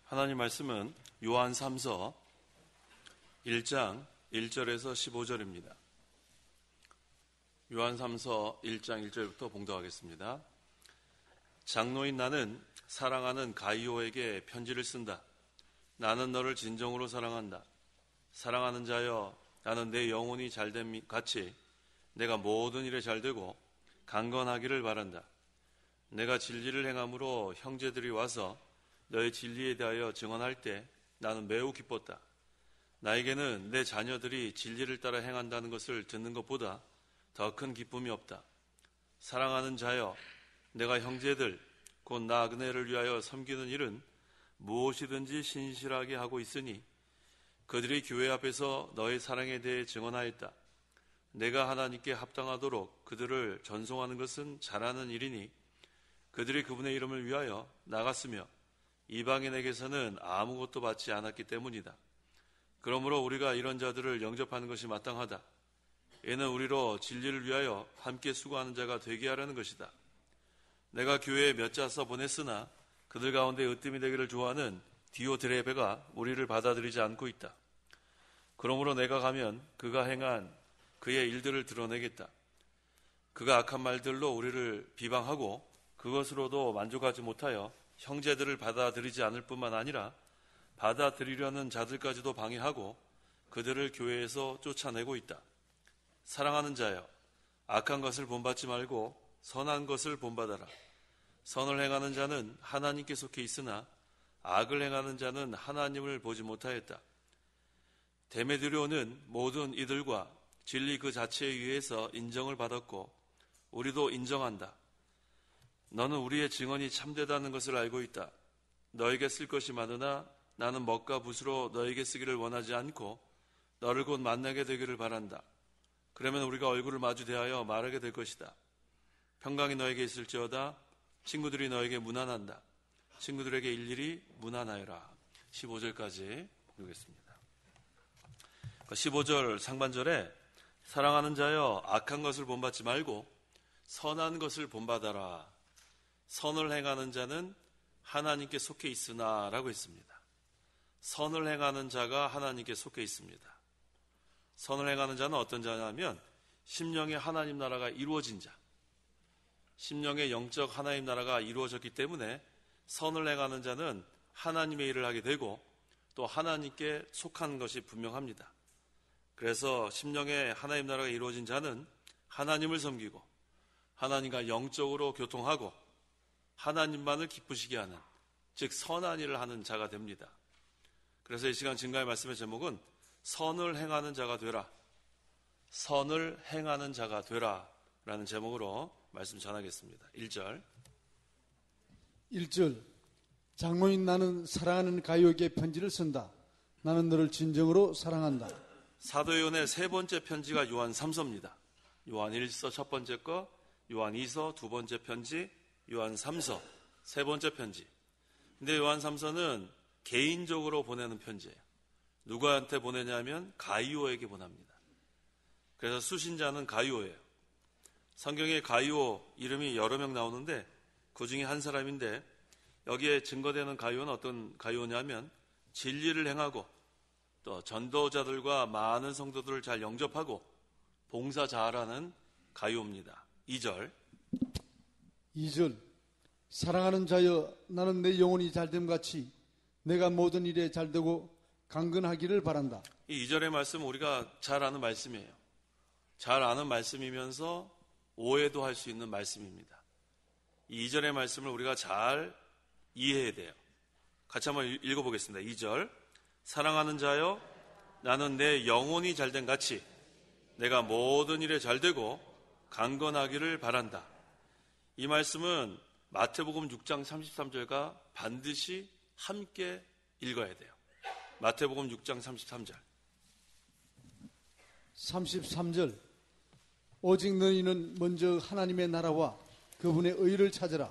하나님 말씀은 요한 3서 1장 1절에서 15절입니다. 요한 3서 1장 1절부터 봉독하겠습니다. 장로인 나는 사랑하는 가이오에게 편지를 쓴다. 나는 너를 진정으로 사랑한다. 사랑하는 자여, 나는 내 영혼이 잘됨 같이 내가 모든 일에 잘되고 강건하기를 바란다. 내가 진리를 행함으로 형제들이 와서 너의 진리에 대하여 증언할 때 나는 매우 기뻤다. 나에게는 내 자녀들이 진리를 따라 행한다는 것을 듣는 것보다 더 큰 기쁨이 없다. 사랑하는 자여, 내가 형제들 곧 나그네를 위하여 섬기는 일은 무엇이든지 신실하게 하고 있으니 그들이 교회 앞에서 너의 사랑에 대해 증언하였다. 내가 하나님께 합당하도록 그들을 전송하는 것은 잘하는 일이니 그들이 그분의 이름을 위하여 나갔으며 이방인에게서는 아무것도 받지 않았기 때문이다. 그러므로 우리가 이런 자들을 영접하는 것이 마땅하다. 이는 우리로 진리를 위하여 함께 수고하는 자가 되게 하려는 것이다. 내가 교회에 몇 자 써 보냈으나 그들 가운데 으뜸이 되기를 좋아하는 디오드레베가 우리를 받아들이지 않고 있다. 그러므로 내가 가면 그가 행한 그의 일들을 드러내겠다. 그가 악한 말들로 우리를 비방하고 그것으로도 만족하지 못하여 형제들을 받아들이지 않을 뿐만 아니라 받아들이려는 자들까지도 방해하고 그들을 교회에서 쫓아내고 있다. 사랑하는 자여, 악한 것을 본받지 말고 선한 것을 본받아라. 선을 행하는 자는 하나님께 속해 있으나 악을 행하는 자는 하나님을 보지 못하였다. 데메드리오는 모든 이들과 진리 그 자체에 의해서 인정을 받았고 우리도 인정한다. 너는 우리의 증언이 참되다는 것을 알고 있다. 너에게 쓸 것이 많으나 나는 먹과 붓으로 너에게 쓰기를 원하지 않고 너를 곧 만나게 되기를 바란다. 그러면 우리가 얼굴을 마주 대하여 말하게 될 것이다. 평강이 너에게 있을지어다. 친구들이 너에게 문안한다. 친구들에게 일일이 문안하여라. 15절까지 보겠습니다. 15절 상반절에 사랑하는 자여, 악한 것을 본받지 말고 선한 것을 본받아라. 선을 행하는 자는 하나님께 속해 있으나 라고 했습니다. 선을 행하는 자가 하나님께 속해 있습니다. 선을 행하는 자는 어떤 자냐면 심령의 하나님 나라가 이루어진 자, 심령의 영적 하나님 나라가 이루어졌기 때문에 선을 행하는 자는 하나님의 일을 하게 되고 또 하나님께 속한 것이 분명합니다. 그래서 심령의 하나님 나라가 이루어진 자는 하나님을 섬기고 하나님과 영적으로 교통하고 하나님만을 기쁘시게 하는, 즉 선한 일을 하는 자가 됩니다. 그래서 이 시간 증거의 말씀의 제목은 선을 행하는 자가 되라, 선을 행하는 자가 되라 라는 제목으로 말씀 전하겠습니다. 1절 장로인 나는 사랑하는 가이오에게 편지를 쓴다. 나는 너를 진정으로 사랑한다. 사도 요한의 세 번째 편지가 요한 3서입니다. 요한 1서 첫 번째 거, 요한 2서 두 번째 편지, 요한 3서 세 번째 편지. 근데 요한 3서는 개인적으로 보내는 편지예요. 누구한테 보내냐면 가이오에게 보냅니다. 그래서 수신자는 가이오예요. 성경에 가이오 이름이 여러 명 나오는데 그 중에 한 사람인데 여기에 증거되는 가이오는 어떤 가이오냐면 진리를 행하고 또 전도자들과 많은 성도들을 잘 영접하고 봉사 잘하는 가이오입니다. 2절 사랑하는 자여, 나는 내 영혼이 잘됨같이 내가 모든 일에 잘되고 강건하기를 바란다. 이 2절의 말씀은 우리가 잘 아는 말씀이에요. 잘 아는 말씀이면서 오해도 할 수 있는 말씀입니다. 이 2절의 말씀을 우리가 잘 이해해야 돼요. 같이 한번 읽어보겠습니다. 2절 사랑하는 자여, 나는 내 영혼이 잘됨 같이 내가 모든 일에 잘되고 강건하기를 바란다. 이 말씀은 마태복음 6장 33절과 반드시 함께 읽어야 돼요. 마태복음 6장 33절 오직 너희는 먼저 하나님의 나라와 그분의 의를 찾으라.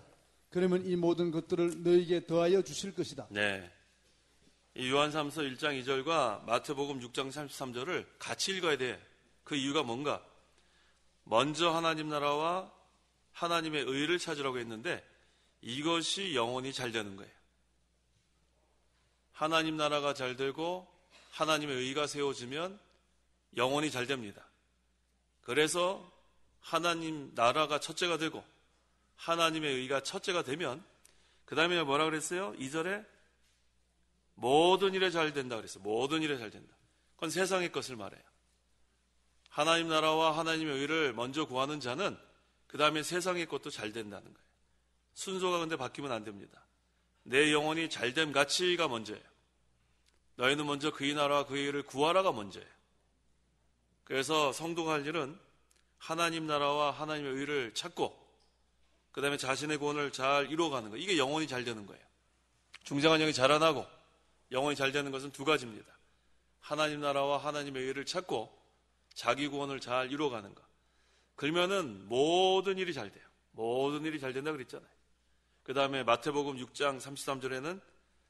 그러면 이 모든 것들을 너희에게 더하여 주실 것이다. 네, 이 요한 3서 1장 2절과 마태복음 6장 33절을 같이 읽어야 돼. 그 이유가 뭔가? 먼저 하나님 나라와 하나님의 의를 찾으라고 했는데 이것이 영혼이 잘 되는 거예요. 하나님 나라가 잘 되고 하나님의 의가 세워지면 영혼이 잘 됩니다. 그래서 하나님 나라가 첫째가 되고 하나님의 의가 첫째가 되면 그 다음에 뭐라 그랬어요? 2절에 모든 일에 잘 된다 그랬어요. 모든 일에 잘 된다. 그건 세상의 것을 말해요. 하나님 나라와 하나님의 의를 먼저 구하는 자는 그 다음에 세상의 것도 잘 된다는 거예요. 순서가 근데 바뀌면 안 됩니다. 내 영혼이 잘됨 가치가 먼저예요. 너희는 먼저 그의 나라와 그의 의를 구하라가 먼저예요. 그래서 성도가 할 일은 하나님 나라와 하나님의 의를 찾고 그 다음에 자신의 구원을 잘 이루어가는 거예요. 이게 영혼이 잘 되는 거예요. 중생한 영이 자라나고 영혼이 잘 되는 것은 두 가지입니다. 하나님 나라와 하나님의 의를 찾고 자기 구원을 잘 이루어가는 것. 그러면은 모든 일이 잘 돼요. 모든 일이 잘 된다 그랬잖아요. 그 다음에 마태복음 6장 33절에는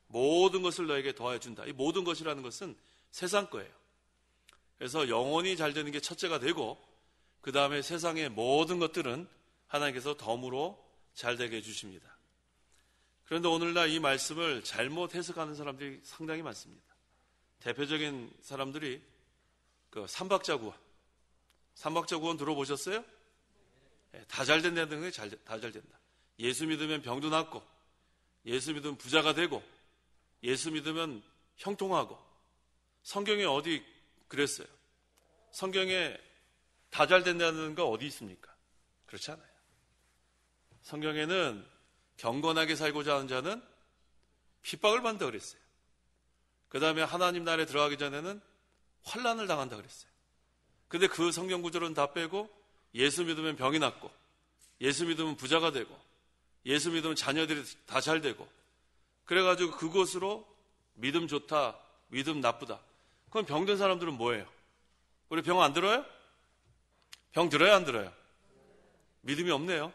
모든 것을 너에게 더하여 준다. 이 모든 것이라는 것은 세상 거예요. 그래서 영혼이 잘 되는 게 첫째가 되고 그 다음에 세상의 모든 것들은 하나님께서 덤으로 잘 되게 해주십니다. 그런데 오늘날 이 말씀을 잘못 해석하는 사람들이 상당히 많습니다. 대표적인 사람들이 그 삼박자구원. 삼박자구원 들어보셨어요? 다 잘 된다는 게 다 잘 된다. 예수 믿으면 병도 낫고 예수 믿으면 부자가 되고 예수 믿으면 형통하고. 성경에 어디 그랬어요? 성경에 다 잘 된다는 거 어디 있습니까? 그렇지 않아요. 성경에는 경건하게 살고자 하는 자는 핍박을 받는다 그랬어요. 그 다음에 하나님 나라에 들어가기 전에는 환난을 당한다 그랬어요. 근데 그 성경 구절은 다 빼고 예수 믿으면 병이 낫고 예수 믿으면 부자가 되고 예수 믿으면 자녀들이 다 잘 되고 그래가지고 그것으로 믿음 좋다, 믿음 나쁘다. 그럼 병든 사람들은 뭐예요? 우리 병 안 들어요? 병 들어요, 안 들어요? 믿음이 없네요.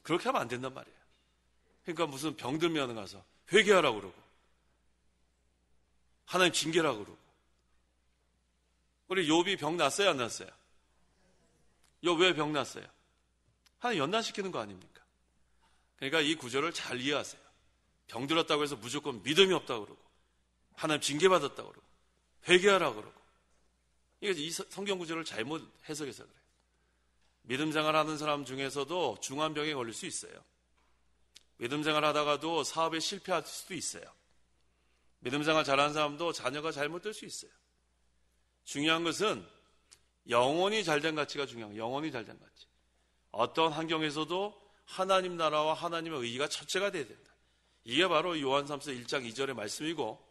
그렇게 하면 안 된단 말이에요. 그러니까 무슨 병들면 가서 회개하라고 그러고 하나님 징계라고 그러고. 우리 욥이 병 났어요, 안 났어요? 욥 왜 병 났어요? 하나님 연단시키는 거 아닙니까? 그러니까 이 구절을 잘 이해하세요. 병 들었다고 해서 무조건 믿음이 없다고 그러고 하나님 징계받았다고 그러고 회개하라고 그러고 이게 이 성경 구절을 잘못 해석해서 그래요. 믿음 생활하는 사람 중에서도 중한 병에 걸릴 수 있어요. 믿음 생활 하다가도 사업에 실패할 수도 있어요. 믿음 생활 잘하는 사람도 자녀가 잘못될 수 있어요. 중요한 것은 영혼이 잘된 가치가 중요한 거예요. 영혼이 잘된 가치. 어떤 환경에서도 하나님 나라와 하나님의 의의가 첫째가 돼야 된다. 이게 바로 요한삼서 1장 2절의 말씀이고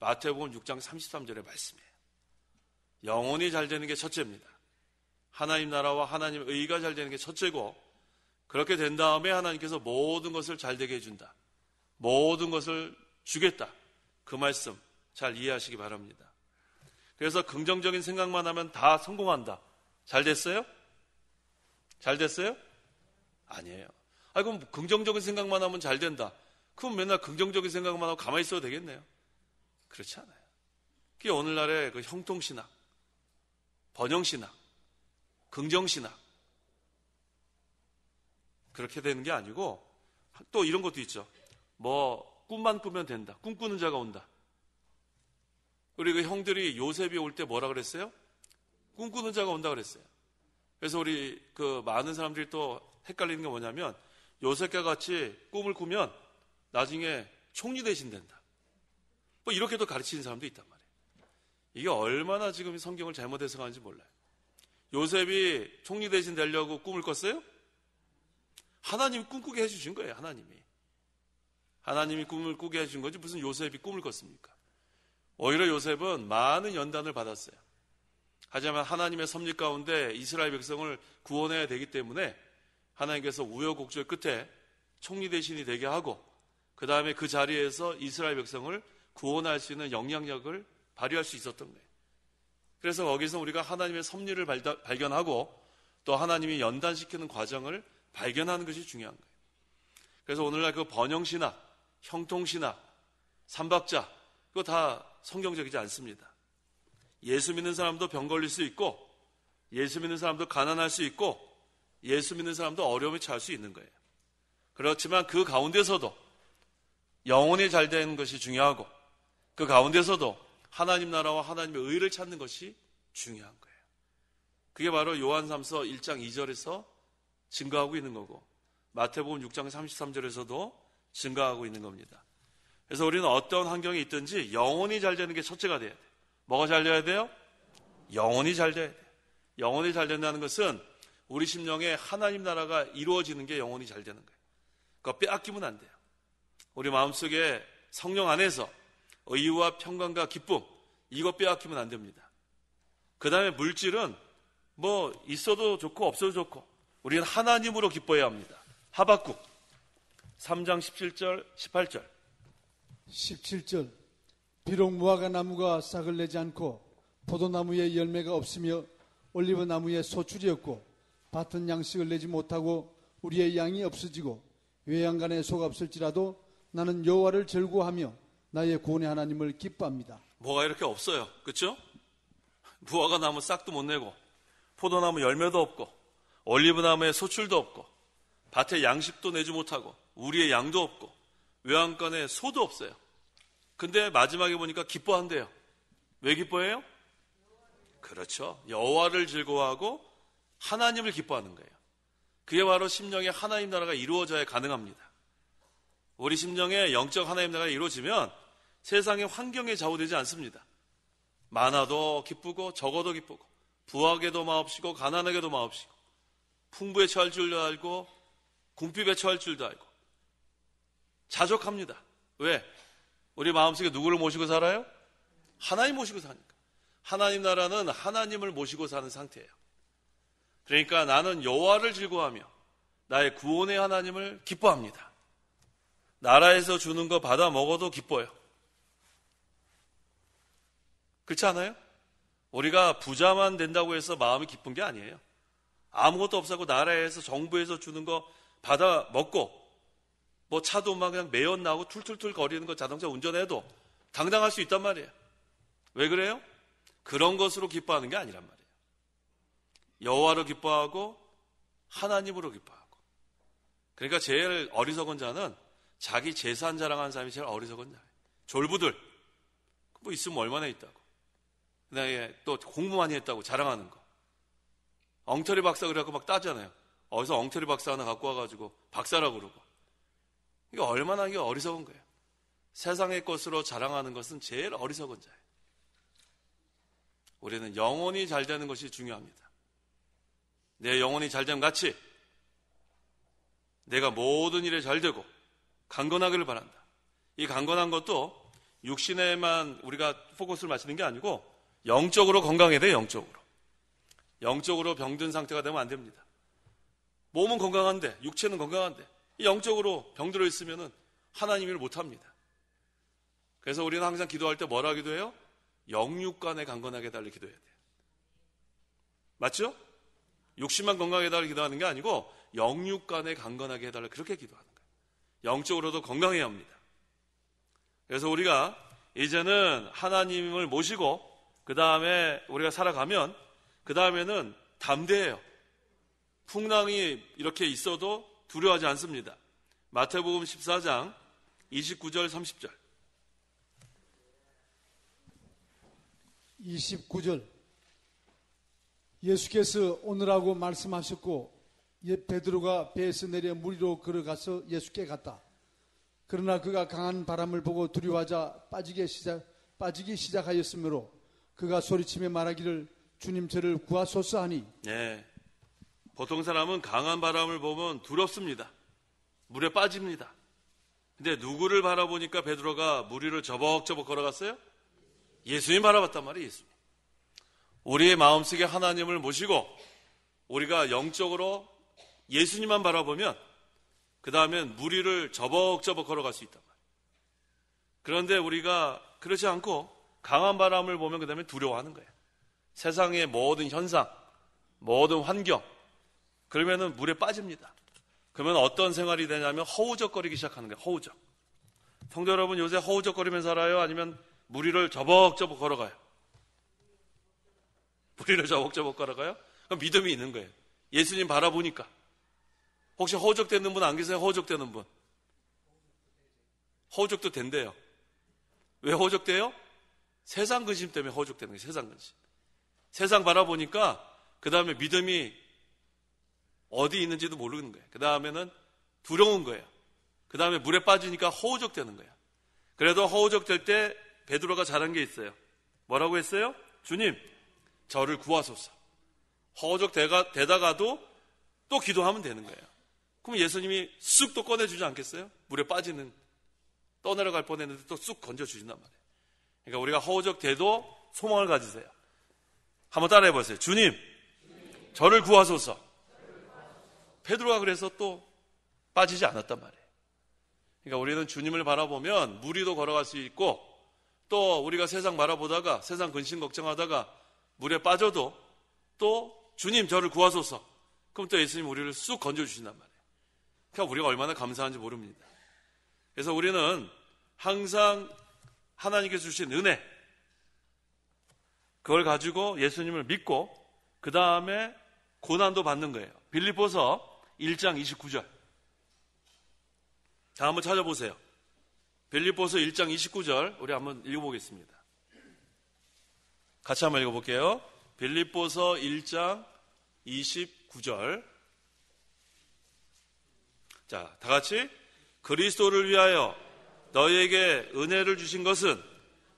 마태복음 6장 33절의 말씀이에요. 영혼이 잘 되는 게 첫째입니다. 하나님 나라와 하나님의 의의가 잘 되는 게 첫째고 그렇게 된 다음에 하나님께서 모든 것을 잘 되게 해준다. 모든 것을 주겠다. 그 말씀 잘 이해하시기 바랍니다. 그래서 긍정적인 생각만 하면 다 성공한다. 잘 됐어요? 잘 됐어요? 아니에요. 그럼 긍정적인 생각만 하면 잘 된다. 그럼 맨날 긍정적인 생각만 하고 가만히 있어도 되겠네요. 그렇지 않아요. 그게 오늘날의 그 형통신학, 번영신학, 긍정신학 그렇게 되는 게 아니고 또 이런 것도 있죠. 뭐 꿈만 꾸면 된다. 꿈꾸는 자가 온다. 우리 그 형들이 요셉이 올 때 뭐라 그랬어요? 꿈꾸는 자가 온다 그랬어요. 그래서 우리 그 많은 사람들이 또 헷갈리는 게 뭐냐면 요셉과 같이 꿈을 꾸면 나중에 총리 대신 된다. 뭐 이렇게도 가르치는 사람도 있단 말이에요. 이게 얼마나 지금 성경을 잘못 해석하는지 몰라요. 요셉이 총리 대신 되려고 꿈을 꿨어요? 하나님이 꿈꾸게 해주신 거예요. 하나님이 꿈을 꾸게 해준 거지 무슨 요셉이 꿈을 꿨습니까? 오히려 요셉은 많은 연단을 받았어요. 하지만 하나님의 섭리 가운데 이스라엘 백성을 구원해야 되기 때문에 하나님께서 우여곡절 끝에 총리 대신이 되게 하고 그 다음에 그 자리에서 이스라엘 백성을 구원할 수 있는 영향력을 발휘할 수 있었던 거예요. 그래서 거기서 우리가 하나님의 섭리를 발견하고 또 하나님이 연단시키는 과정을 발견하는 것이 중요한 거예요. 그래서 오늘날 그 번영신학, 형통신학, 삼박자 그거 다 성경적이지 않습니다. 예수 믿는 사람도 병 걸릴 수 있고 예수 믿는 사람도 가난할 수 있고 예수 믿는 사람도 어려움에 처할 수 있는 거예요. 그렇지만 그 가운데서도 영혼이 잘 되는 것이 중요하고 그 가운데서도 하나님 나라와 하나님의 의를 찾는 것이 중요한 거예요. 그게 바로 요한 3서 1장 2절에서 증거하고 있는 거고 마태복음 6장 33절에서도 증거하고 있는 겁니다. 그래서 우리는 어떤 환경에 있든지 영혼이 잘 되는 게 첫째가 돼야 돼요. 뭐가 잘 돼야 돼요? 영혼이 잘 돼야 돼요. 영혼이 잘 된다는 것은 우리 심령에 하나님 나라가 이루어지는 게 영혼이 잘 되는 거예요. 그거 빼앗기면 안 돼요. 우리 마음속에 성령 안에서 의와 평강과 기쁨, 이거 빼앗기면 안 됩니다. 그 다음에 물질은 뭐 있어도 좋고 없어도 좋고 우리는 하나님으로 기뻐해야 합니다. 하박국 3장 17절 18절 17절 비록 무화과 나무가 싹을 내지 않고 포도나무에 열매가 없으며 올리브 나무에 소출이 없고 밭은 양식을 내지 못하고 우리의 양이 없어지고 외양간에 소가 없을지라도 나는 여호와를 즐거워하며 나의 구원의 하나님을 기뻐합니다. 뭐가 이렇게 없어요. 그렇죠? 무화과 나무 싹도 못 내고 포도나무 열매도 없고 올리브 나무에 소출도 없고 밭에 양식도 내지 못하고 우리의 양도 없고 외양간에 소도 없어요. 근데 마지막에 보니까 기뻐한대요. 왜 기뻐해요? 그렇죠. 여호와를 즐거워하고 하나님을 기뻐하는 거예요. 그게 바로 심령에 하나님 나라가 이루어져야 가능합니다. 우리 심령에 영적 하나님 나라가 이루어지면 세상의 환경에 좌우되지 않습니다. 많아도 기쁘고 적어도 기쁘고 부하게도 마옵시고 가난하게도 마옵시고 풍부에 처할 줄도 알고 궁핍에 처할 줄도 알고 자족합니다. 왜? 우리 마음속에 누구를 모시고 살아요? 하나님 모시고 사니까. 하나님 나라는 하나님을 모시고 사는 상태예요. 그러니까 나는 여호와를 즐거워하며 나의 구원의 하나님을 기뻐합니다. 나라에서 주는 거 받아 먹어도 기뻐요. 그렇지 않아요? 우리가 부자만 된다고 해서 마음이 기쁜 게 아니에요. 아무것도 없었고 나라에서 정부에서 주는 거 받아 먹고 뭐 차도 막 그냥 매연 나고 툴툴툴 거리는 거 자동차 운전해도 당당할 수 있단 말이에요. 왜 그래요? 그런 것으로 기뻐하는 게 아니란 말이에요. 여호와로 기뻐하고 하나님으로 기뻐하고. 그러니까 제일 어리석은 자는 자기 재산 자랑하는 사람이 제일 어리석은 자예요. 졸부들 뭐 있으면 얼마나 있다고. 그다음에 또 공부 많이 했다고 자랑하는 거. 엉터리 박사 그래갖고 막 따잖아요. 어디서 엉터리 박사 하나 갖고 와가지고 박사라고 그러고. 이게 얼마나 이게 어리석은 거예요. 세상의 것으로 자랑하는 것은 제일 어리석은 자예요. 우리는 영혼이 잘 되는 것이 중요합니다. 내 영혼이 잘 되면 같이 내가 모든 일에 잘 되고 강건하기를 바란다. 이 강건한 것도 육신에만 우리가 포커스를 맞추는 게 아니고 영적으로 건강해야 돼요. 영적으로 병든 상태가 되면 안 됩니다. 몸은 건강한데 육체는 건강한데 영적으로 병들어 있으면 하나님 일을 못합니다. 그래서 우리는 항상 기도할 때 뭐라 기도해요? 영육간에 강건하게 해달라 기도해야 돼요. 맞죠? 육신만 건강하게 해달라 기도하는 게 아니고 영육간에 강건하게 해달라 그렇게 기도하는 거예요. 영적으로도 건강해야 합니다. 그래서 우리가 이제는 하나님을 모시고 그 다음에 우리가 살아가면 그 다음에는 담대해요. 풍랑이 이렇게 있어도 두려워하지 않습니다. 마태복음 14장 29절 30절 29절 예수께서 오늘하고 말씀하셨고 베드로가 배에서 내려 물 위로 걸어가서 예수께 갔다. 그러나 그가 강한 바람을 보고 두려워하자 빠지기 시작하였으므로 그가 소리치며 말하기를 주님 저를 구하소서 하니. 네, 보통 사람은 강한 바람을 보면 두렵습니다. 물에 빠집니다. 근데 누구를 바라보니까 베드로가 물 위를 저벅저벅 걸어갔어요? 예수님 바라봤단 말이에요. 예수님. 우리의 마음속에 하나님을 모시고 우리가 영적으로 예수님만 바라보면 그 다음엔 물 위를 저벅저벅 걸어갈 수 있단 말이에요. 그런데 우리가 그렇지 않고 강한 바람을 보면 그 다음에 두려워하는 거예요. 세상의 모든 현상, 모든 환경, 그러면은 물에 빠집니다. 그러면 어떤 생활이 되냐면 허우적거리기 시작하는 거예요. 허우적. 성도 여러분 요새 허우적거리면서 살아요? 아니면 물 위를 저벅저벅 걸어가요? 물 위를 저벅저벅 걸어가요? 그럼 믿음이 있는 거예요. 예수님 바라보니까. 혹시 허우적되는 분 안 계세요? 허우적되는 분. 허우적도 된대요. 왜 허우적대요? 세상 근심 때문에 허우적대는 거예요. 세상 근심. 세상 바라보니까 그 다음에 믿음이 어디 있는지도 모르는 거예요. 그 다음에는 두려운 거예요. 그 다음에 물에 빠지니까 허우적대는 거예요. 그래도 허우적될 때 베드로가 잘한 게 있어요. 뭐라고 했어요? 주님, 저를 구하소서. 허우적대다가도 또 기도하면 되는 거예요. 그럼 예수님이 쑥 또 꺼내주지 않겠어요? 물에 빠지는, 떠내려갈 뻔했는데 또 쑥 건져주신단 말이에요. 그러니까 우리가 허우적대도 소망을 가지세요. 한번 따라해 보세요. 주님, 저를 구하소서. 베드로가 그래서 또 빠지지 않았단 말이에요. 그러니까 우리는 주님을 바라보면 무리도 걸어갈 수 있고, 또 우리가 세상 바라보다가 세상 근심 걱정하다가 물에 빠져도 또 주님 저를 구하소서. 그럼 또 예수님 우리를 쑥 건져주신단 말이에요. 그러니까 우리가 얼마나 감사한지 모릅니다. 그래서 우리는 항상 하나님께서 주신 은혜, 그걸 가지고 예수님을 믿고 그 다음에 고난도 받는 거예요. 빌립보서 1장 29절. 자, 한번 찾아보세요. 빌립보서 1장 29절 우리 한번 읽어보겠습니다. 같이 한번 읽어볼게요. 빌립보서 1장 29절. 자, 다 같이. 그리스도를 위하여 너희에게 은혜를 주신 것은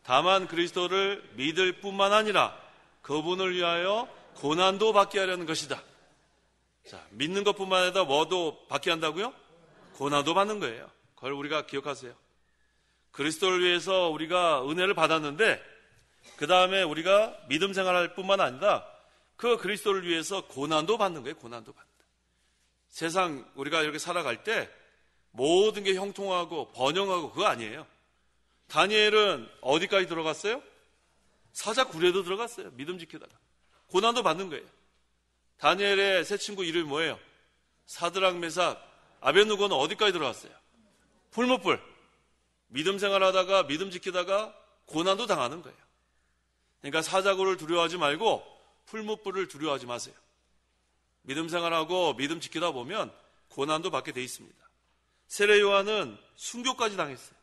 다만 그리스도를 믿을 뿐만 아니라 그분을 위하여 고난도 받게 하려는 것이다. 자, 믿는 것뿐만 아니라 뭐도 받게 한다고요? 고난도 받는 거예요. 그걸 우리가 기억하세요. 그리스도를 위해서 우리가 은혜를 받았는데 그 다음에 우리가 믿음 생활할 뿐만 아니라 그 그리스도를 위해서 고난도 받는 거예요. 고난도 받는다. 세상 우리가 이렇게 살아갈 때 모든 게 형통하고 번영하고 그거 아니에요. 다니엘은 어디까지 들어갔어요? 사자 굴에도 들어갔어요. 믿음 지키다가. 고난도 받는 거예요. 다니엘의 세 친구 이름이 뭐예요? 사드락, 메삭, 아벳느고는 어디까지 들어갔어요? 풀무불. 믿음 생활하다가 믿음 지키다가 고난도 당하는 거예요. 그러니까 사자굴을 두려워하지 말고 풀무불을 두려워하지 마세요. 믿음 생활하고 믿음 지키다 보면 고난도 받게 돼 있습니다. 세례 요한은 순교까지 당했어요.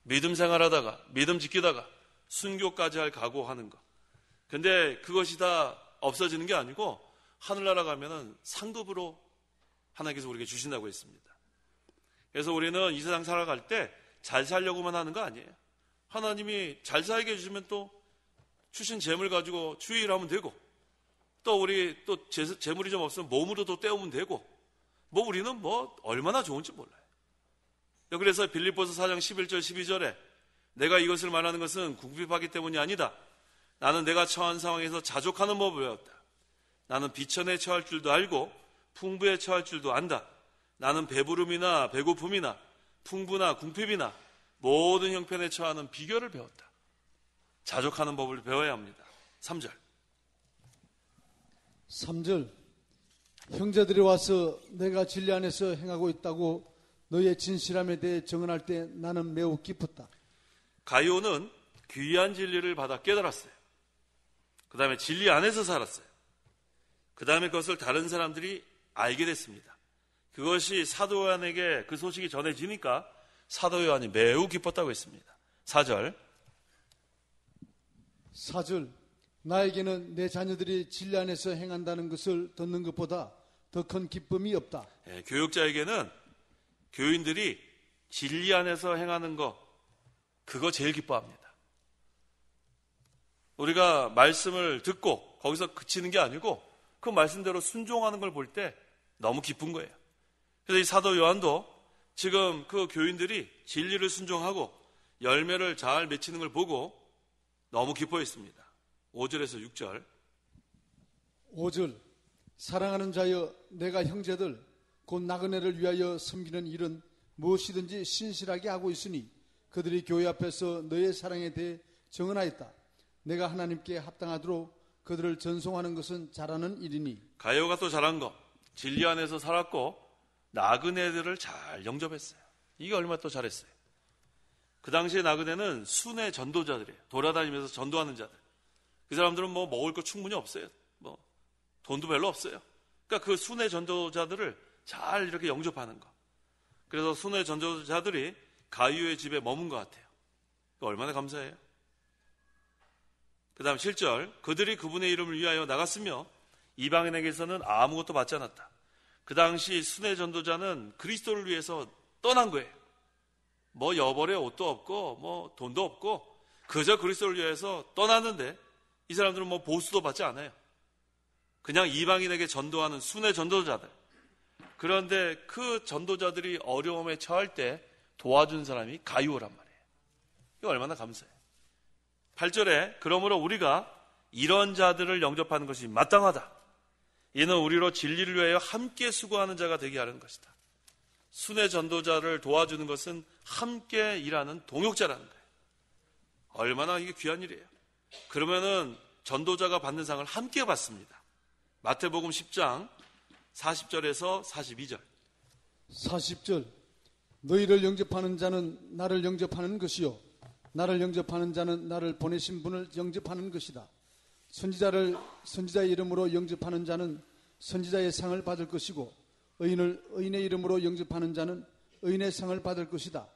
믿음 생활하다가 믿음 지키다가 순교까지 할 각오하는 거. 근데 그것이 다 없어지는 게 아니고 하늘나라 가면은 상급으로 하나님께서 우리에게 주신다고 했습니다. 그래서 우리는 이 세상 살아갈 때 잘 살려고만 하는 거 아니에요. 하나님이 잘 살게 해주시면 또 주신 재물 가지고 주의를 하면 되고, 또 우리 또 재물이 좀 없으면 몸으로 또 때우면 되고, 뭐 우리는 뭐 얼마나 좋은지 몰라요. 그래서 빌립보서 4장 11절 12절에 내가 이것을 말하는 것은 궁핍하기 때문이 아니다. 나는 내가 처한 상황에서 자족하는 법을 배웠다. 나는 비천에 처할 줄도 알고 풍부에 처할 줄도 안다. 나는 배부름이나 배고픔이나 풍부나 궁핍이나 모든 형편에 처하는 비결을 배웠다. 자족하는 법을 배워야 합니다. 3절. 3절. 형제들이 와서 내가 진리 안에서 행하고 있다고 너의 진실함에 대해 증언할 때 나는 매우 기뻤다. 가룟은 귀한 진리를 받아 깨달았어요. 그 다음에 진리 안에서 살았어요. 그 다음에 그것을 다른 사람들이 알게 됐습니다. 그것이 사도 요한에게 그 소식이 전해지니까 사도 요한이 매우 기뻤다고 했습니다. 4절. 4절. 나에게는 내 자녀들이 진리 안에서 행한다는 것을 듣는 것보다 더 큰 기쁨이 없다. 네, 교육자에게는 교인들이 진리 안에서 행하는 거, 그거 제일 기뻐합니다. 우리가 말씀을 듣고 거기서 그치는 게 아니고 그 말씀대로 순종하는 걸 볼 때 너무 기쁜 거예요. 그래서 이 사도 요한도 지금 그 교인들이 진리를 순종하고 열매를 잘 맺히는 걸 보고 너무 기뻐했습니다. 5절에서 6절. 5절. 사랑하는 자여, 내가 형제들 곧 나그네를 위하여 섬기는 일은 무엇이든지 신실하게 하고 있으니 그들이 교회 앞에서 너의 사랑에 대해 증언하였다. 내가 하나님께 합당하도록 그들을 전송하는 것은 잘하는 일이니. 가요가 또 잘한 거, 진리 안에서 살았고 나그네들을 잘 영접했어요. 이게 얼마나 또 잘했어요. 그 당시에 나그네는 순회 전도자들이에요. 돌아다니면서 전도하는 자들. 그 사람들은 뭐 먹을 거 충분히 없어요. 뭐 돈도 별로 없어요. 그러니까 그 순회 전도자들을 잘 이렇게 영접하는 거. 그래서 순회 전도자들이 가룟의 집에 머문 것 같아요. 얼마나 감사해요. 그 다음 7절, 그들이 그분의 이름을 위하여 나갔으며 이방인에게서는 아무것도 받지 않았다. 그 당시 순회 전도자는 그리스도를 위해서 떠난 거예요. 뭐 여벌의 옷도 없고 뭐 돈도 없고 그저 그리스도를 위해서 떠났는데 이 사람들은 뭐 보수도 받지 않아요. 그냥 이방인에게 전도하는 순회 전도자들. 그런데 그 전도자들이 어려움에 처할 때 도와준 사람이 가이오란 말이에요. 이거 얼마나 감사해요. 8절에 그러므로 우리가 이런 자들을 영접하는 것이 마땅하다. 이는 우리로 진리를 위하여 함께 수고하는 자가 되게 하는 것이다. 순회 전도자를 도와주는 것은 함께 일하는 동역자라는 거예요. 얼마나 이게 귀한 일이에요. 그러면은 전도자가 받는 상을 함께 받습니다. 마태복음 10장 40절에서 42절. 40절. 너희를 영접하는 자는 나를 영접하는 것이요 나를 영접하는 자는 나를 보내신 분을 영접하는 것이다. 선지자의 이름으로 영접하는 자는 선지자의 상을 받을 것이고 의인을 의인의 이름으로 영접하는 자는 의인의 상을 받을 것이다.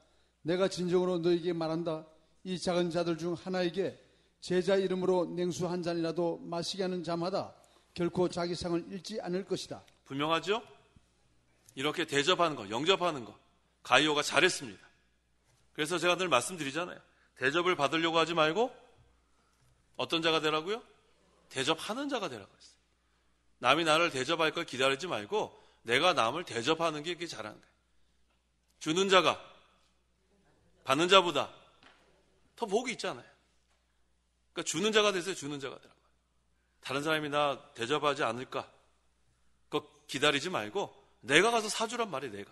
내가 진정으로 너희에게 말한다. 이 작은 자들 중 하나에게 제자 이름으로 냉수 한 잔이라도 마시게 하는 자마다 결코 자기 상을 잃지 않을 것이다. 분명하죠? 이렇게 대접하는 거, 영접하는 거 가이오가 잘했습니다. 그래서 제가 늘 말씀드리잖아요. 대접을 받으려고 하지 말고 어떤 자가 되라고요? 대접하는 자가 되라고 했어요. 남이 나를 대접할 걸 기다리지 말고 내가 남을 대접하는 게 그게 잘하는 거예요. 주는 자가 받는 자보다 더 복이 있잖아요. 그러니까 주는 자가 되세요. 주는 자가 되라고. 다른 사람이 나 대접하지 않을까? 그거 기다리지 말고 내가 가서 사주란 말이에요. 내가.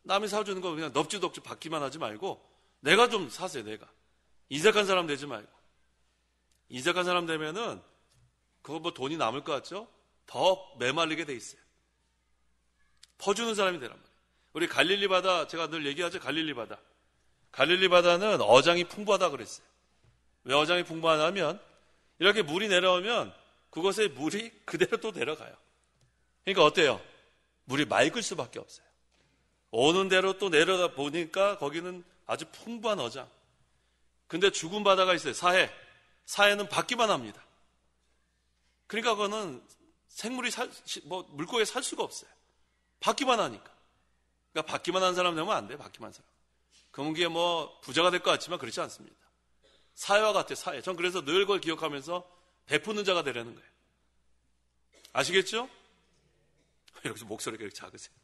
남이 사주는 거 그냥 넙죽넙죽 받기만 하지 말고 내가 좀 사세요. 내가. 인색한 사람 되지 말고. 인색한 사람 되면은 그거 뭐 돈이 남을 것 같죠? 더 메말리게 돼 있어요. 퍼주는 사람이 되란 말이에요. 우리 갈릴리 바다 제가 늘 얘기하죠. 갈릴리 바다. 갈릴리 바다는 어장이 풍부하다 그랬어요. 왜 어장이 풍부하냐면 이렇게 물이 내려오면 그곳에 물이 그대로 또 내려가요. 그러니까 어때요? 물이 맑을 수밖에 없어요. 오는 대로 또 내려다 보니까 거기는 아주 풍부한 어장. 근데 죽은 바다가 있어요. 사해. 사해는 받기만 합니다. 그러니까 그거는 생물이 물고기에 살 수가 없어요. 받기만 하니까. 그러니까 받기만 한 사람 되면 안 돼요. 받기만 한 사람. 그러면 그게 뭐 부자가 될 것 같지만 그렇지 않습니다. 사해와 같아요. 사해. 전 그래서 늘 그걸 기억하면서 베푸는 자가 되려는 거예요. 아시겠죠? 여기서 목소리가 이렇게 작으세요.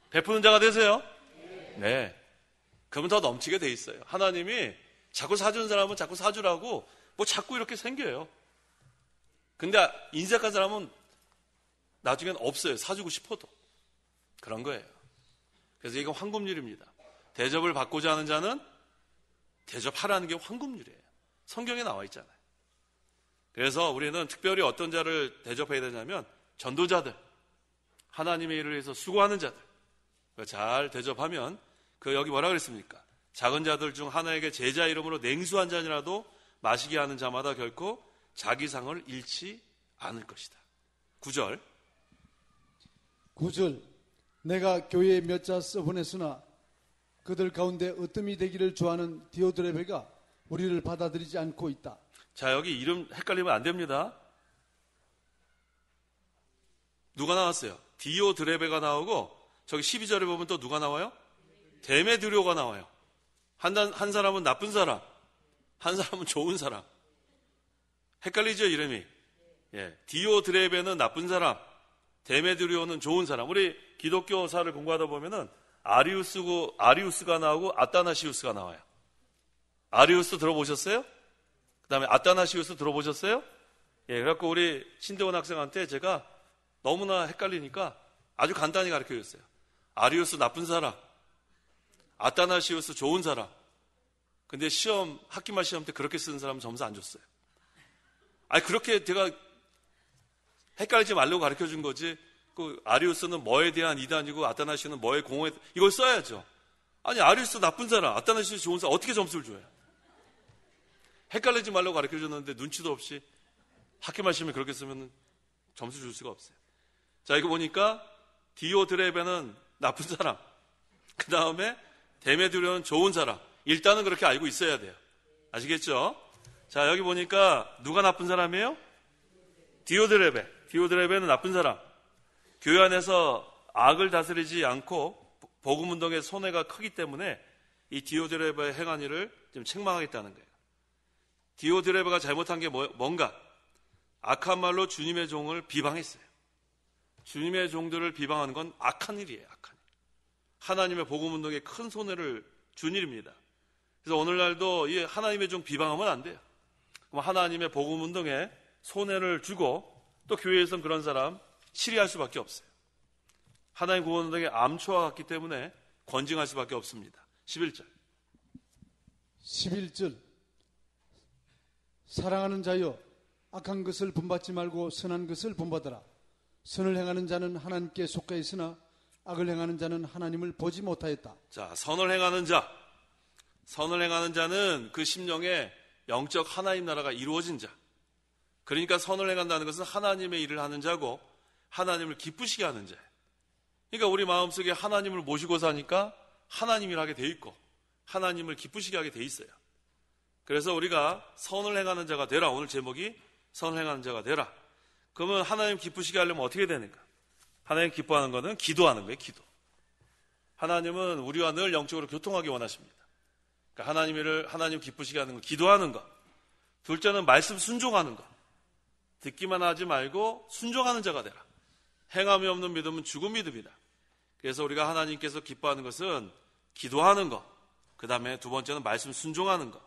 베푸는 자가 되세요? 네. 그러면 더 넘치게 돼 있어요. 하나님이 자꾸 사주는 사람은 자꾸 사주라고 뭐 자꾸 이렇게 생겨요. 근데 인색한 사람은 나중엔 없어요. 사주고 싶어도. 그런 거예요. 그래서 이건 황금률입니다. 대접을 받고자 하는 자는 대접하라는 게 황금률이에요. 성경에 나와 있잖아요. 그래서 우리는 특별히 어떤 자를 대접해야 되냐면 전도자들, 하나님의 일을 위해서 수고하는 자들 잘 대접하면 여기 뭐라 그랬습니까? 작은 자들 중 하나에게 제자 이름으로 냉수 한 잔이라도 마시게 하는 자마다 결코 자기 상을 잃지 않을 것이다. 9절. 내가 교회에 몇 자 써보냈으나 그들 가운데 으뜸이 되기를 좋아하는 디오드레베가 우리를 받아들이지 않고 있다. 자, 여기 이름 헷갈리면 안 됩니다. 누가 나왔어요? 디오드레베가 나오고 저기 12절에 보면 또 누가 나와요? 데메드료가 나와요. 한 사람은 나쁜 사람, 한 사람은 좋은 사람. 헷갈리죠, 이름이? 예, 디오드레베는 나쁜 사람, 데메드료는 좋은 사람. 우리 기독교사를 공부하다 보면은 아리우스가 나오고 아따나시우스가 나와요. 아리우스 들어보셨어요? 그 다음에 아따나시우스 들어보셨어요? 예, 그래갖고 우리 신대원 학생한테 제가 너무나 헷갈리니까 아주 간단히 가르쳐 줬어요. 아리우스 나쁜 사람, 아따나시우스 좋은 사람. 근데 학기말 시험 때 그렇게 쓰는 사람은 점수 안 줬어요. 아니, 그렇게 제가 헷갈리지 말라고 가르쳐 준 거지. 그 아리우스는 뭐에 대한 이단이고 아따나시우스는 뭐에 공허해, 이걸 써야죠. 아니, 아리우스 나쁜 사람, 아따나시우스 좋은 사람 어떻게 점수를 줘요? 헷갈리지 말라고 가르쳐 줬는데 눈치도 없이 학기말 시험에 그렇게 쓰면 점수 줄 수가 없어요. 자, 이거 보니까 디오드레베는 나쁜 사람, 그 다음에 데메드료는 좋은 사람. 일단은 그렇게 알고 있어야 돼요. 아시겠죠? 자, 여기 보니까 누가 나쁜 사람이에요? 디오드레베. 디오드레베는 나쁜 사람. 교회 안에서 악을 다스리지 않고 복음운동의 손해가 크기 때문에 이 디오드레베의 행한 일을 좀 책망하겠다는 거예요. 디오드레베가 잘못한 게 뭔가? 악한 말로 주님의 종을 비방했어요. 주님의 종들을 비방하는 건 악한 일이에요. 악한 일. 하나님의 복음운동에 큰 손해를 준 일입니다. 그래서 오늘날도 이 하나님의 종 비방하면 안 돼요. 그럼 하나님의 복음운동에 손해를 주고 또 교회에서는 그런 사람 치리할 수밖에 없어요. 하나님 구원운동에 암초와 같기 때문에 권징할 수밖에 없습니다. 11절. 사랑하는 자여 악한 것을 본받지 말고 선한 것을 본받아라. 선을 행하는 자는 하나님께 속해 있으나 악을 행하는 자는 하나님을 보지 못하였다. 자, 선을 행하는 자. 선을 행하는 자는 그 심령에 영적 하나님 나라가 이루어진 자. 그러니까 선을 행한다는 것은 하나님의 일을 하는 자고 하나님을 기쁘시게 하는 자예요. 그러니까 우리 마음속에 하나님을 모시고 사니까 하나님을 하게 돼 있고 하나님을 기쁘시게 하게 돼 있어요. 그래서 우리가 선을 행하는 자가 되라. 오늘 제목이 선을 행하는 자가 되라. 그러면 하나님 기쁘시게 하려면 어떻게 되는가? 하나님 기뻐하는 것은 기도하는 거예요. 기도. 하나님은 우리와 늘 영적으로 교통하기 원하십니다. 그러니까 하나님 기쁘시게 하는 거, 기도하는 것. 둘째는 말씀 순종하는 것. 듣기만 하지 말고 순종하는 자가 되라. 행함이 없는 믿음은 죽은 믿음이다. 그래서 우리가 하나님께서 기뻐하는 것은 기도하는 것. 그 다음에 두 번째는 말씀 순종하는 것.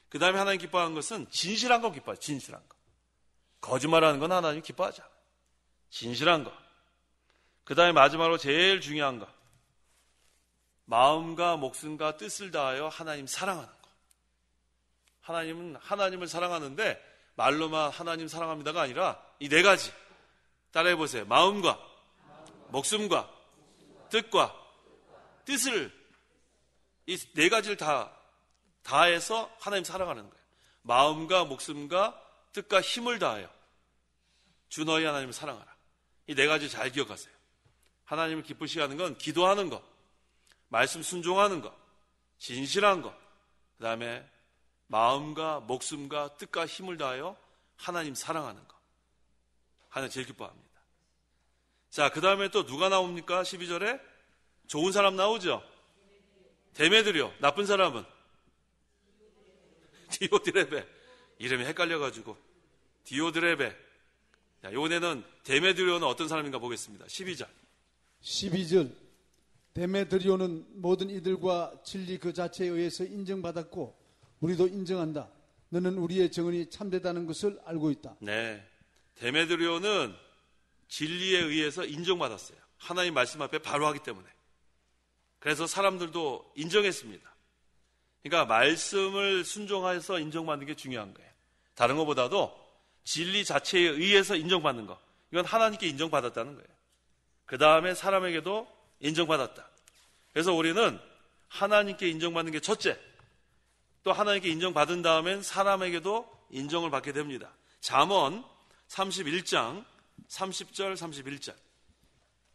그 다음에 하나님 기뻐하는 것은 진실한 거 기뻐해요. 진실한 거. 거짓말하는 건 하나님 기뻐하지 않아요. 진실한 거. 그 다음에 마지막으로 제일 중요한 거. 마음과 목숨과 뜻을 다하여 하나님 사랑하는 거. 하나님은 하나님을 사랑하는데 말로만 하나님 사랑합니다가 아니라 이 네 가지 따라해 보세요. 마음과 목숨과 뜻과 뜻을 이 네 가지를 다해서 하나님 사랑하는 거예요. 마음과 목숨과 뜻과 힘을 다하여 주 너희 하나님을 사랑하라. 이 네 가지 잘 기억하세요. 하나님을 기쁘시게 하는 건 기도하는 것, 말씀 순종하는 것, 진실한 것, 그 다음에 마음과 목숨과 뜻과 힘을 다하여 하나님 사랑하는 것. 하나님 제일 기뻐합니다. 자, 그 다음에 또 누가 나옵니까? 12절에 좋은 사람 나오죠? 데메드리오. 나쁜 사람은? 디오드레베. 이름이 헷갈려가지고 디오드레베. 자, 이번에는 데메드리오는 어떤 사람인가 보겠습니다. 12절. 데메드리오는 모든 이들과 진리 그 자체에 의해서 인정받았고 우리도 인정한다. 너는 우리의 정언이 참되다는 것을 알고 있다. 네, 데메드리오는 진리에 의해서 인정받았어요. 하나님 말씀 앞에 바로 하기 때문에. 그래서 사람들도 인정했습니다. 그러니까 말씀을 순종해서 인정받는 게 중요한 거예요. 다른 것보다도 진리 자체에 의해서 인정받는 거. 이건 하나님께 인정받았다는 거예요. 그 다음에 사람에게도 인정받았다. 그래서 우리는 하나님께 인정받는 게 첫째. 또 하나님께 인정받은 다음엔 사람에게도 인정을 받게 됩니다. 잠언 31장 30절 31절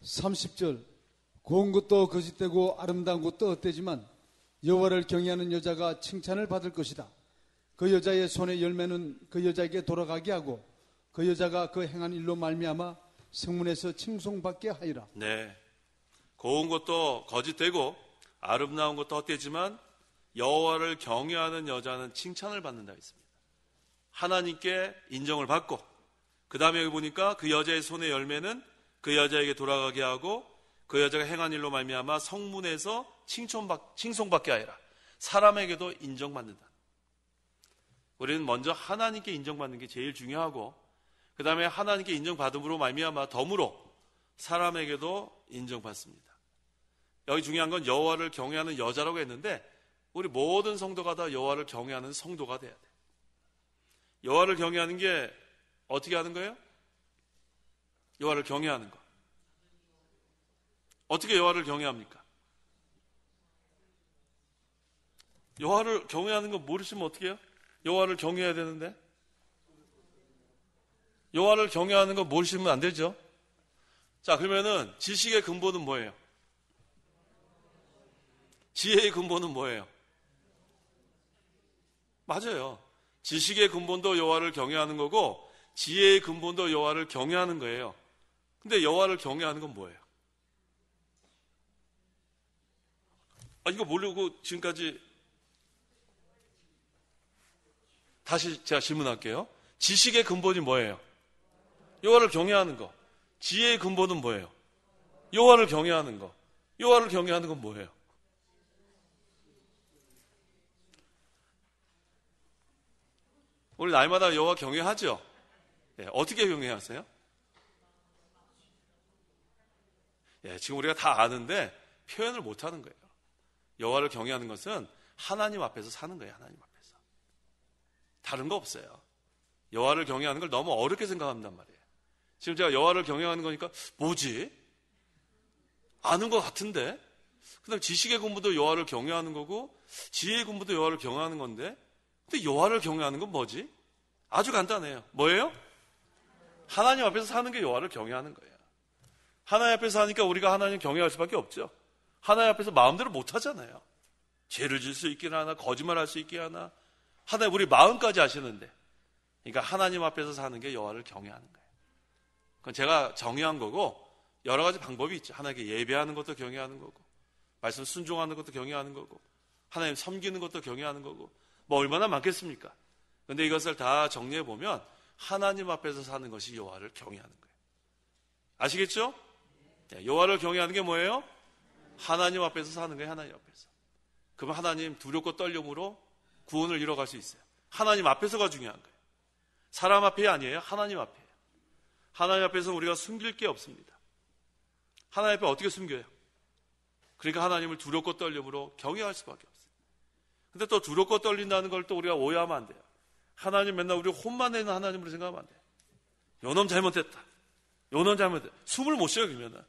30절. 고운 것도 거짓되고 아름다운 것도 헛되지만 여호와를 경외하는 여자가 칭찬을 받을 것이다. 그 여자의 손의 열매는 그 여자에게 돌아가게 하고 그 여자가 그 행한 일로 말미암아 성문에서 칭송받게 하리라. 네, 고운 것도 거짓되고 아름다운 것도 헛되지만 여호와를 경외하는 여자는 칭찬을 받는다 했습니다. 하나님께 인정을 받고 그 다음에 여기 보니까 그 여자의 손의 열매는 그 여자에게 돌아가게 하고 그 여자가 행한 일로 말미암아 성문에서 칭송받게 하리라. 사람에게도 인정받는다. 우리는 먼저 하나님께 인정받는 게 제일 중요하고 그 다음에 하나님께 인정받음으로 말미암아 덤으로 사람에게도 인정받습니다. 여기 중요한 건 여호와를 경외하는 여자라고 했는데 우리 모든 성도가 다 여호와를 경외하는 성도가 돼야 돼. 여호와를 경외하는 게 어떻게 하는 거예요? 여호와를 경외하는 거. 어떻게 여호와를 경외합니까? 여호와를 경외하는 거 모르시면 어떻게 해요? 여호와를 경외해야 되는데 여호와를 경외하는 거 모르시면 안 되죠. 자, 그러면은 지식의 근본은 뭐예요? 지혜의 근본은 뭐예요? 맞아요. 지식의 근본도 여호와를 경외하는 거고 지혜의 근본도 여호와를 경외하는 거예요. 근데 여호와를 경외하는 건 뭐예요? 이거 모르고 지금까지 다시 제가 질문할게요. 지식의 근본이 뭐예요? 여호와를 경외하는 거. 지혜의 근본은 뭐예요? 여호와를 경외하는 거. 여호와를 경외하는 건 뭐예요? 우리 날마다 여호와 경외하죠? 네, 어떻게 경외하세요? 지금 우리가 다 아는데 표현을 못하는 거예요. 여호와를 경외하는 것은 하나님 앞에서 사는 거예요. 하나님 앞에서. 다른 거 없어요. 여호와를 경외하는 걸 너무 어렵게 생각한단 말이에요. 지금 제가 여호와를 경외하는 거니까 뭐지? 아는 것 같은데? 그다음 지식의 근본도 여호와를 경외하는 거고 지혜의 근본도 여호와를 경외하는 건데 근데 여호와를 경외하는 건 뭐지? 아주 간단해요. 뭐예요? 하나님 앞에서 사는 게 여호와를 경외하는 거예요. 하나님 앞에서 사니까 우리가 하나님 경외할 수밖에 없죠. 하나님 앞에서 마음대로 못 하잖아요. 죄를 질 수 있긴 하나 거짓말할 수 있긴 하나 하나님 우리 마음까지 아시는데 그러니까 하나님 앞에서 사는 게 여호와를 경외하는 거예요. 그건 제가 정의한 거고 여러 가지 방법이 있죠. 하나님께 예배하는 것도 경외하는 거고 말씀 순종하는 것도 경외하는 거고 하나님 섬기는 것도 경외하는 거고 뭐 얼마나 많겠습니까? 그런데 이것을 다 정리해 보면 하나님 앞에서 사는 것이 여호와를 경외하는 거예요. 아시겠죠? 여호와를 경외하는 게 뭐예요? 하나님 앞에서 사는 거예요. 하나님 앞에서. 그러면 하나님 두렵고 떨림으로 구원을 이뤄갈 수 있어요. 하나님 앞에서가 중요한 거예요. 사람 앞이 아니에요. 하나님 앞이에요. 하나님 앞에서 우리가 숨길 게 없습니다. 하나님 앞에 어떻게 숨겨요? 그러니까 하나님을 두렵고 떨림으로 경외할 수밖에 없어요. 근데 또 두렵고 떨린다는 걸 또 우리가 오해하면 안 돼요. 하나님 맨날 우리 혼만 내는 하나님으로 생각하면 안 돼요. 요놈 잘못했다. 요놈 잘못했다. 숨을 못 쉬어요. 그러면은.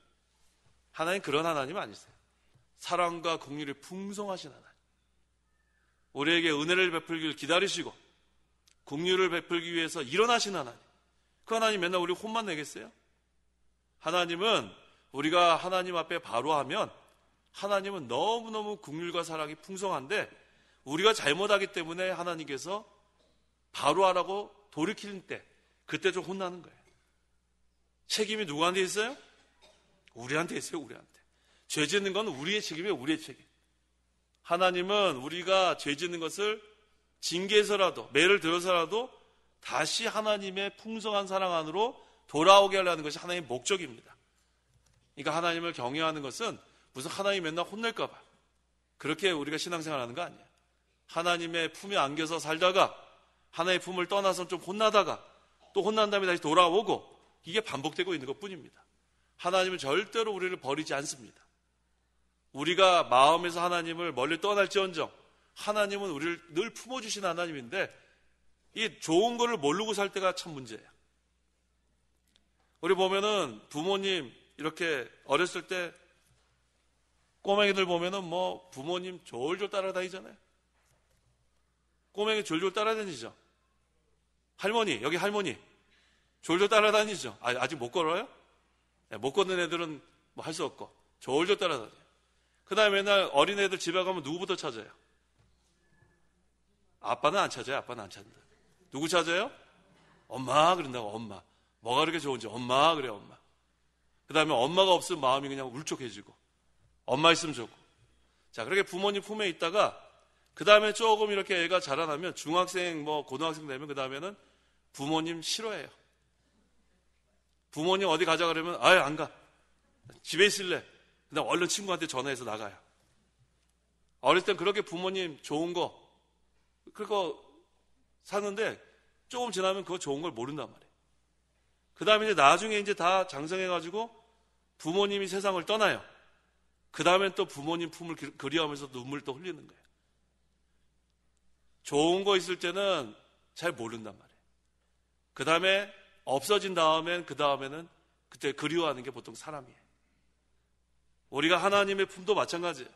하나님 그런 하나님 아니세요. 사랑과 긍휼이 풍성하신 하나님. 우리에게 은혜를 베풀기를 기다리시고 긍휼을 베풀기 위해서 일어나신 하나님. 그 하나님 맨날 우리 혼만 내겠어요? 하나님은 우리가 하나님 앞에 바로 하면 하나님은 너무너무 긍휼과 사랑이 풍성한데 우리가 잘못하기 때문에 하나님께서 바로 하라고 돌이킬 때 그때 좀 혼나는 거예요. 책임이 누구한테 있어요? 우리한테 있어요. 우리한테. 죄 짓는 건 우리의 책임이에요. 우리의 책임. 하나님은 우리가 죄 짓는 것을 징계해서라도 매를 들어서라도 다시 하나님의 풍성한 사랑 안으로 돌아오게 하려는 것이 하나님의 목적입니다. 그러니까 하나님을 경외하는 것은 무슨 하나님이 맨날 혼낼까 봐 그렇게 우리가 신앙생활하는 거 아니에요. 하나님의 품에 안겨서 살다가 하나님의 품을 떠나서 좀 혼나다가 또 혼난 다음에 다시 돌아오고 이게 반복되고 있는 것뿐입니다. 하나님은 절대로 우리를 버리지 않습니다. 우리가 마음에서 하나님을 멀리 떠날지언정 하나님은 우리를 늘 품어주신 하나님인데 이 좋은 거를 모르고 살 때가 참 문제예요. 우리 보면은 부모님 이렇게 어렸을 때 꼬맹이들 보면은 뭐 부모님 졸졸 따라다니잖아요. 꼬맹이 졸졸 따라다니죠. 할머니, 여기 할머니 졸졸 따라다니죠. 아직 못 걸어요? 네, 못 걷는 애들은 뭐 할 수 없고 졸졸 따라다녀요. 그 다음에 맨날 어린애들 집에 가면 누구부터 찾아요? 아빠는 안 찾아요. 아빠는 안 찾는다. 누구 찾아요? 엄마 그런다고. 엄마. 뭐가 그렇게 좋은지 엄마 그래요. 엄마. 그 다음에 엄마가 없으면 마음이 그냥 울적해지고 엄마 있으면 좋고. 자, 그렇게 부모님 품에 있다가 그 다음에 조금 이렇게 애가 자라나면 중학생 뭐 고등학생 되면 그 다음에는 부모님 싫어해요. 부모님 어디 가자 그러면 아유 안 가. 집에 있을래. 그다음 얼른 친구한테 전화해서 나가요. 어릴 땐 그렇게 부모님 좋은 거 그거 사는데 조금 지나면 그거 좋은 걸 모른단 말이에요. 그 다음에 이제 나중에 이제 다 장성해가지고 부모님이 세상을 떠나요. 그 다음엔 또 부모님 품을 그리워하면서 눈물 또 흘리는 거예요. 좋은 거 있을 때는 잘 모른단 말이에요. 그 다음에 없어진 다음엔 그 다음에는 그때 그리워하는 게 보통 사람이에요. 우리가 하나님의 품도 마찬가지예요.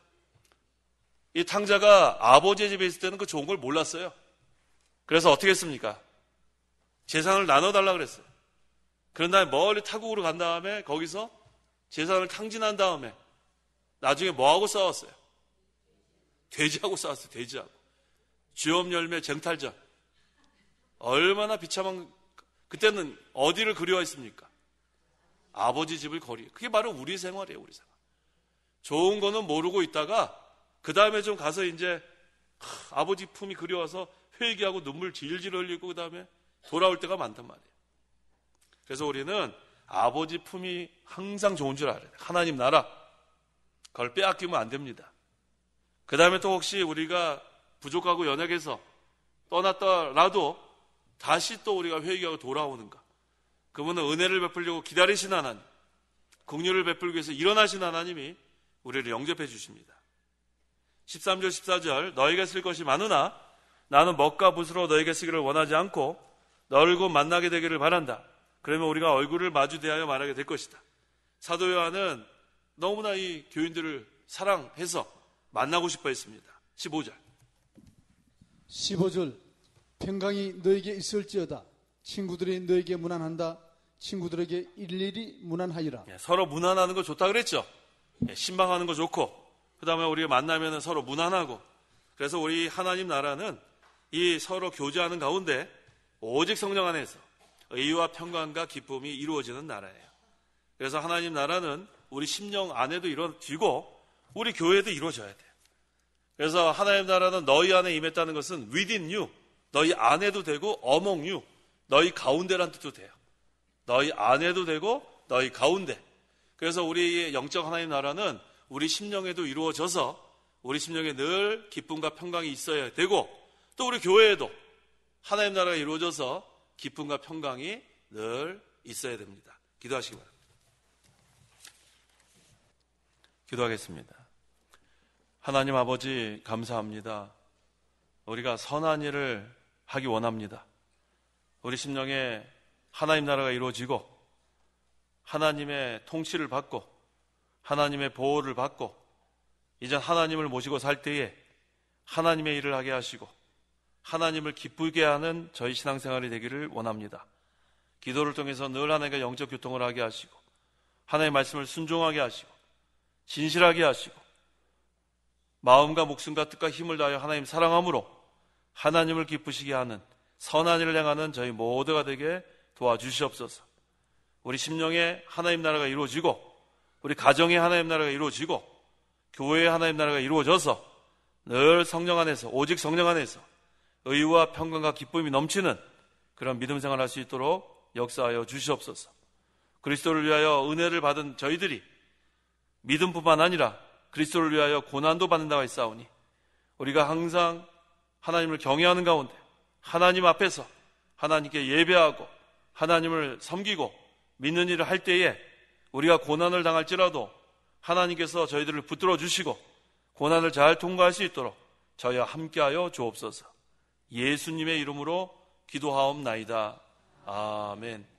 이 탕자가 아버지의 집에 있을 때는 그 좋은 걸 몰랐어요. 그래서 어떻게 했습니까? 재산을 나눠달라고 그랬어요. 그런 다음에 멀리 타국으로 간 다음에 거기서 재산을 탕진한 다음에 나중에 뭐하고 싸웠어요? 돼지하고 싸웠어요. 돼지하고. 쥐업 열매 쟁탈전. 얼마나 비참한, 그때는 어디를 그리워했습니까? 아버지 집을 거리. 그게 바로 우리 생활이에요, 우리 생활. 좋은 거는 모르고 있다가 그 다음에 좀 가서 이제 아버지 품이 그리워서 회개하고 눈물 질질 흘리고 그 다음에 돌아올 때가 많단 말이에요. 그래서 우리는 아버지 품이 항상 좋은 줄 알아야 돼요. 하나님 나라. 그걸 빼앗기면 안 됩니다. 그 다음에 또 혹시 우리가 부족하고 연약해서 떠났더라도 다시 또 우리가 회개하고 돌아오는가. 그분은 은혜를 베풀려고 기다리신 하나님, 긍휼을 베풀기 위해서 일어나신 하나님이 우리를 영접해 주십니다. 13절 14절 너에게 쓸 것이 많으나 나는 먹과 붓으로 너에게 쓰기를 원하지 않고 너를 곧 만나게 되기를 바란다. 그러면 우리가 얼굴을 마주 대하여 말하게 될 것이다. 사도 요한은 너무나 이 교인들을 사랑해서 만나고 싶어 했습니다. 15절 15절 평강이 너에게 있을지어다. 친구들이 너에게 무난한다. 친구들에게 일일이 무난하리라. 서로 무난하는 거 좋다 그랬죠. 신방하는 거 좋고 그 다음에 우리가 만나면 서로 무난하고. 그래서 우리 하나님 나라는 이 서로 교제하는 가운데 오직 성령 안에서 의와 평강과 기쁨이 이루어지는 나라예요. 그래서 하나님 나라는 우리 심령 안에도 이루어지고 우리 교회도 이루어져야 돼요. 그래서 하나님 나라는 너희 안에 임했다는 것은 within you, 너희 안에도 되고 among you, 너희 가운데란 뜻도 돼요. 너희 안에도 되고 너희 가운데. 그래서 우리의 영적 하나님 나라는 우리 심령에도 이루어져서 우리 심령에 늘 기쁨과 평강이 있어야 되고 또 우리 교회에도 하나님 나라가 이루어져서 기쁨과 평강이 늘 있어야 됩니다. 기도하시기 바랍니다. 기도하겠습니다. 하나님 아버지 감사합니다. 우리가 선한 일을 하기 원합니다. 우리 심령에 하나님 나라가 이루어지고 하나님의 통치를 받고 하나님의 보호를 받고 이제 하나님을 모시고 살 때에 하나님의 일을 하게 하시고 하나님을 기쁘게 하는 저희 신앙생활이 되기를 원합니다. 기도를 통해서 늘 하나님과 영적 교통을 하게 하시고 하나님의 말씀을 순종하게 하시고 진실하게 하시고 마음과 목숨과 뜻과 힘을 다하여 하나님 사랑함으로 하나님을 기쁘시게 하는 선한 일을 행하는 저희 모두가 되게 도와주시옵소서. 우리 심령에 하나님 나라가 이루어지고 우리 가정에 하나님 나라가 이루어지고 교회에 하나님 나라가 이루어져서 늘 성령 안에서 오직 성령 안에서 의와 평강과 기쁨이 넘치는 그런 믿음 생활을 할 수 있도록 역사하여 주시옵소서. 그리스도를 위하여 은혜를 받은 저희들이 믿음뿐만 아니라 그리스도를 위하여 고난도 받는다고 했사오니 우리가 항상 하나님을 경외하는 가운데 하나님 앞에서 하나님께 예배하고 하나님을 섬기고 믿는 일을 할 때에 우리가 고난을 당할지라도 하나님께서 저희들을 붙들어 주시고 고난을 잘 통과할 수 있도록 저희와 함께하여 주옵소서. 예수님의 이름으로 기도하옵나이다. 아멘.